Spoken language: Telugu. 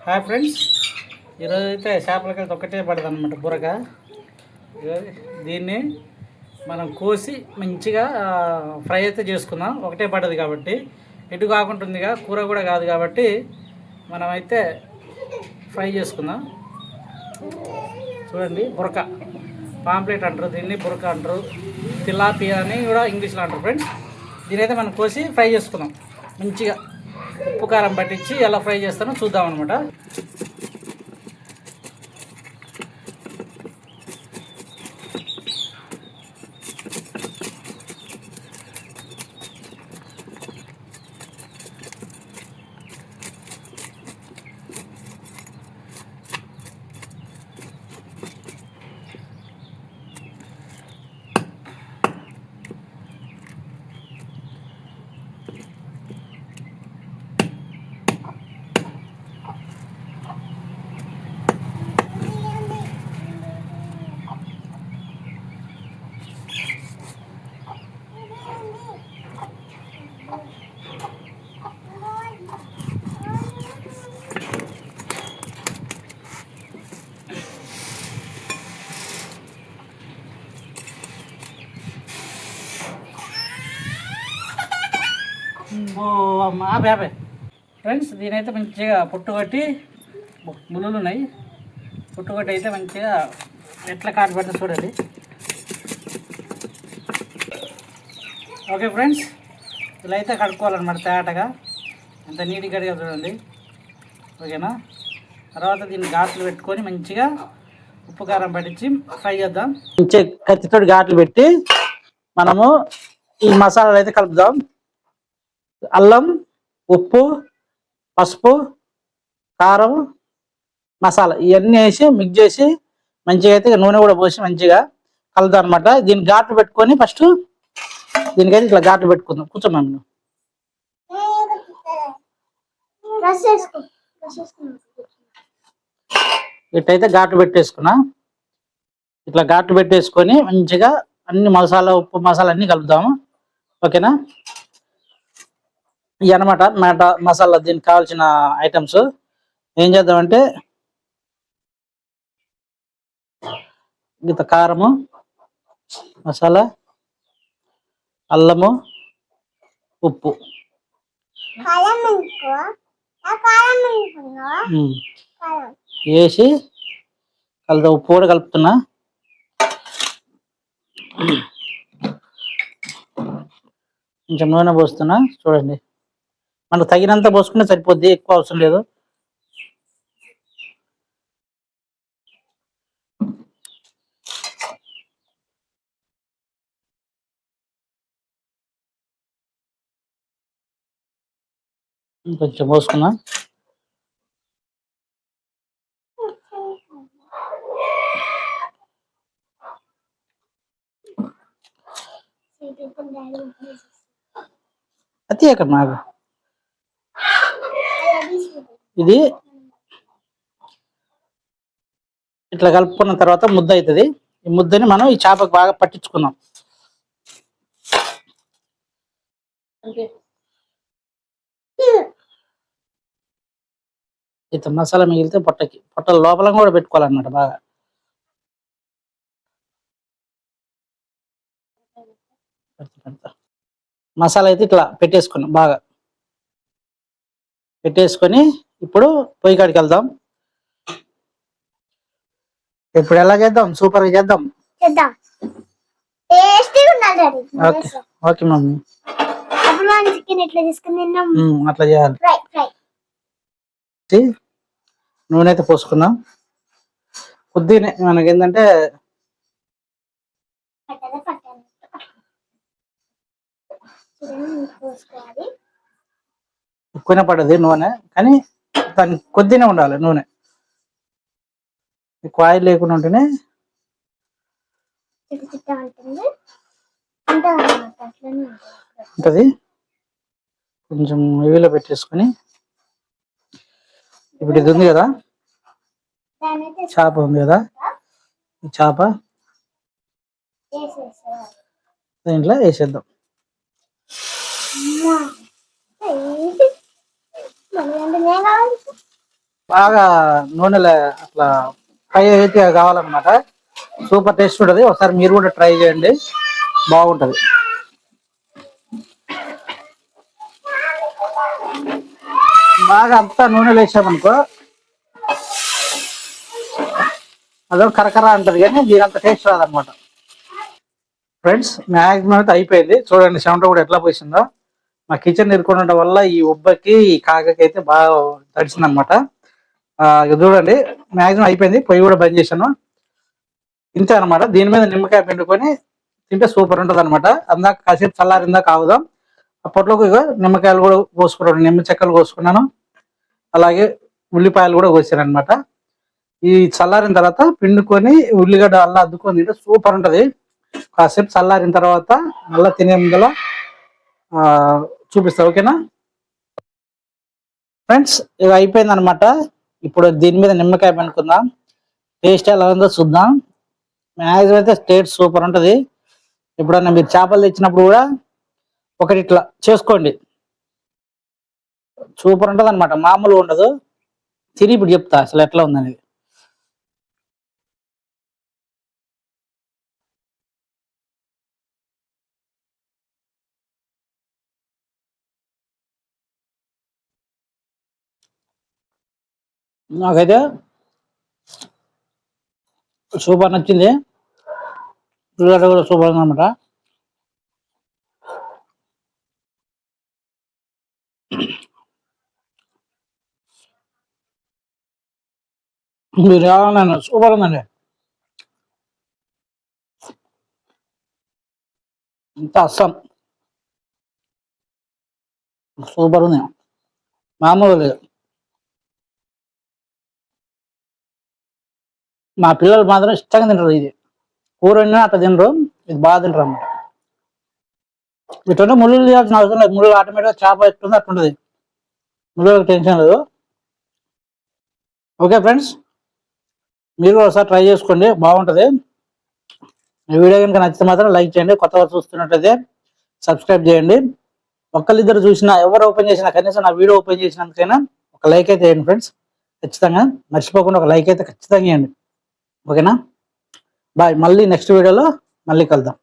హాయ్ ఫ్రెండ్స్, ఈరోజు అయితే చేపలకి ఒక్కటే పడదు అనమాట బురక. దీన్ని మనం కోసి మంచిగా ఫ్రై అయితే చేసుకుందాం. ఒకటే పడదు కాబట్టి ఎటు కాకుంటుందిగా, కూర కూడా కాదు కాబట్టి మనమైతే ఫ్రై చేసుకుందాం. చూడండి, బురక పాంప్లెట్ అంటారు, దీన్ని బురక అంటారు, తిలాపియా అని కూడా ఇంగ్లీష్లో అంటారు ఫ్రెండ్స్. దీనైతే మనం కోసి ఫ్రై చేసుకుందాం. మంచిగా ఉప్పు కారం పట్టించి ఎలా ఫ్రై చేస్తానో చూద్దాం అనమాట. బాబాయ్ ఫ్రెండ్స్, దీనైతే మంచిగా పుట్టుకొట్టి ముళ్ళు ఉన్నాయి. పుట్టుకొట్టి అయితే మంచిగా ఎట్లా కాటు పెడితే చూడండి. ఓకే ఫ్రెండ్స్, ఇలా అయితే కడుక్కోవాలన్నమాట తేటగా, అంత నీట్గా కడిగా చూడండి. ఓకేనా? తర్వాత దీన్ని ఘాట్లు పెట్టుకొని మంచిగా ఉప్పు కారం పట్టించి ఫ్రై చేద్దాం. మంచిగా కత్తితోటి ఘాట్లు పెట్టి మనము ఈ మసాలాలు అయితే కలుపుదాం. అల్లం, ఉప్పు, పసుపు, కారం, మసాలా ఇవన్నీ వేసి మిక్స్ చేసి మంచిగా అయితే నూనె కూడా పోసి మంచిగా కలుద్దాం అనమాట. దీన్ని ఘాట్లు పెట్టుకొని ఫస్ట్ దీనికైతే ఇట్లా ఘాట్లు పెట్టుకుందాం. కూర్చోమా, ఇట్లయితే ఘాట్లు పెట్టేసుకున్నా. ఇట్లా ఘాట్లు పెట్టేసుకొని మంచిగా అన్ని మసాలా, ఉప్పు, మసాలా అన్ని కలుపుదాము. ఓకేనా? ఇవి అనమాట మసాలా, దీనికి కావాల్సిన ఐటమ్స్. ఏం చేద్దామంటే ఇంత కారము, మసాలా, అల్లము, ఉప్పు వేసి కలుద్దాం. ఉప్పు కూడా కలుపుతున్నా. కొంచెం నూనె పోస్తున్నా చూడండి. మనకు తగినంత పోసుకుంటే సరిపోద్ది, ఎక్కువ అవసరం లేదు. కొంచెం పోసుకున్నా. అతి అక్కడ నాకు ఇది ఇట్లా కలుపుకున్న తర్వాత ముద్ద అవుతుంది. ఈ ముద్దని మనం ఈ చేపకు బాగా పట్టించుకుందాం. ఇంత మసాలా మిగిలితే పొట్ట లోపల కూడా పెట్టుకోవాలన్నమాట. బాగా మసాలా అయితే ఇట్లా పెట్టేసుకున్నాం. బాగా పెట్టేసుకొని ఇప్పుడు పొయ్యి కాడికి వెళ్దాం. ఇప్పుడు ఎలా చేద్దాం? సూపర్ గా చేద్దాం. ఓకే ఓకే మమ్మీ, అట్లా చేయాలి. నూనె అయితే పోసుకుందాం. కొద్దినే మనకి ఏంటంటే ఎక్కువనే పడదు నూనె, కానీ దానికి కొద్దినే ఉండాలి నూనె. ఎక్కువ ఆయిల్ లేకుండా ఉంటేనే ఉంటుంది. కొంచెం హెవీలో పెట్టేసుకొని ఇప్పుడు ఇది ఉంది కదా, చేప ఉంది కదా, ఈ చేప దీంట్లో వేసేద్దాం. బాగా నూనెలో అట్లా ఫ్రై అయితే కావాలన్నమాట. సూపర్ టేస్ట్ ఉంటుంది. ఒకసారి మీరు కూడా ట్రై చేయండి, బాగుంటుంది. బాగా అంతా నూనెలో వేసామనుకో అదో కరకర అంటది, కానీ దీనంత టేస్ట్ రాదనమాట. ఫ్రెండ్స్ మ్యాక్సిమం అయితే అయిపోయింది. చూడండి చెమట కూడా ఎట్లా పోసిందో. మా కిచెన్ ఎదుర్కొనడం వల్ల ఈ ఉబ్బకి ఈ కాకకి అయితే బాగా తడిసింది అనమాట. చూడండి మ్యాక్సిమం అయిపోయింది. పొయ్యి కూడా బంద్ చేశాను. ఇంతే అనమాట. దీని మీద నిమ్మకాయ పిండుకొని తింటే సూపర్ ఉంటుంది అనమాట. అందాక కాసేపు చల్లారిందాక ఆగుదాం. అప్పట్లోకి ఇక నిమ్మకాయలు కూడా కోసుకున్నాను, నిమ్మ చెక్కలు కోసుకున్నాను, అలాగే ఉల్లిపాయలు కూడా కోసాను అనమాట. ఈ చల్లారిన తర్వాత పిండుకొని ఉల్లిగడ్డ అల్లా అద్దుకొని తింటే సూపర్ ఉంటుంది. కాసేపు చల్లారిన తర్వాత మళ్ళీ తినే ముందల చూపిస్తా, ఓకేనా ఫ్రెండ్స్? ఇది అయిపోయింది అనమాట. ఇప్పుడు దీని మీద నిమ్మకాయ పిండుకుందాం. టేస్ట్ ఎలా ఉందో చూద్దాం. మ్యాక్సిమం అయితే టేస్ట్ సూపర్ ఉంటుంది. ఎప్పుడన్నా మీరు చేపలు తెచ్చినప్పుడు కూడా ఒకటి ఇట్లా చేసుకోండి, సూపర్ ఉంటుంది అనమాట. మామూలుగా ఉండదు. తిని ఇప్పుడు చెప్తా అసలు ఎట్లా ఉందనేది. నాకైతే సూపర్ నచ్చింది. ఉల్లిగడ్డ కూడా సూపర్ ఉందన్నమాట. మీరు ఏమన్నా సూపర్ ఉందండి. ఇంత అస్సం సూపర్ ఉంది, మామూలు లేదు. మా పిల్లలు మాత్రం ఇష్టంగా తింటారు. ఇది కూర వండినా అట్లా తినరు, ఇది బాగా తింటారు అన్నమాట. ఇట్లా ముళ్ళు తీయాల్సిన అవసరం లేదు. ముళ్ళు ఆటోమేటిక్గా చేప ఎట్టుంది అట్లుంటుంది. ముళ్ళు టెన్షన్ లేదు. ఓకే ఫ్రెండ్స్, మీరు ఒకసారి ట్రై చేసుకోండి, బాగుంటుంది. ఈ వీడియో కనుక నచ్చితే మాత్రం లైక్ చేయండి. కొత్తగా చూస్తున్నట్టయితే సబ్స్క్రైబ్ చేయండి. ఒక్కరిద్దరు చూసినా, ఎవరు ఓపెన్ చేసినా, కనీసం నా వీడియో ఓపెన్ చేసినందుకైనా ఒక లైక్ అయితే వేయండి ఫ్రెండ్స్. ఖచ్చితంగా మర్చిపోకుండా ఒక లైక్ అయితే ఖచ్చితంగా ఇవ్వండి, ఓకేనా? బాయ్. మళ్ళీ నెక్స్ట్ వీడియోలో మళ్ళీ కలుద్దాం.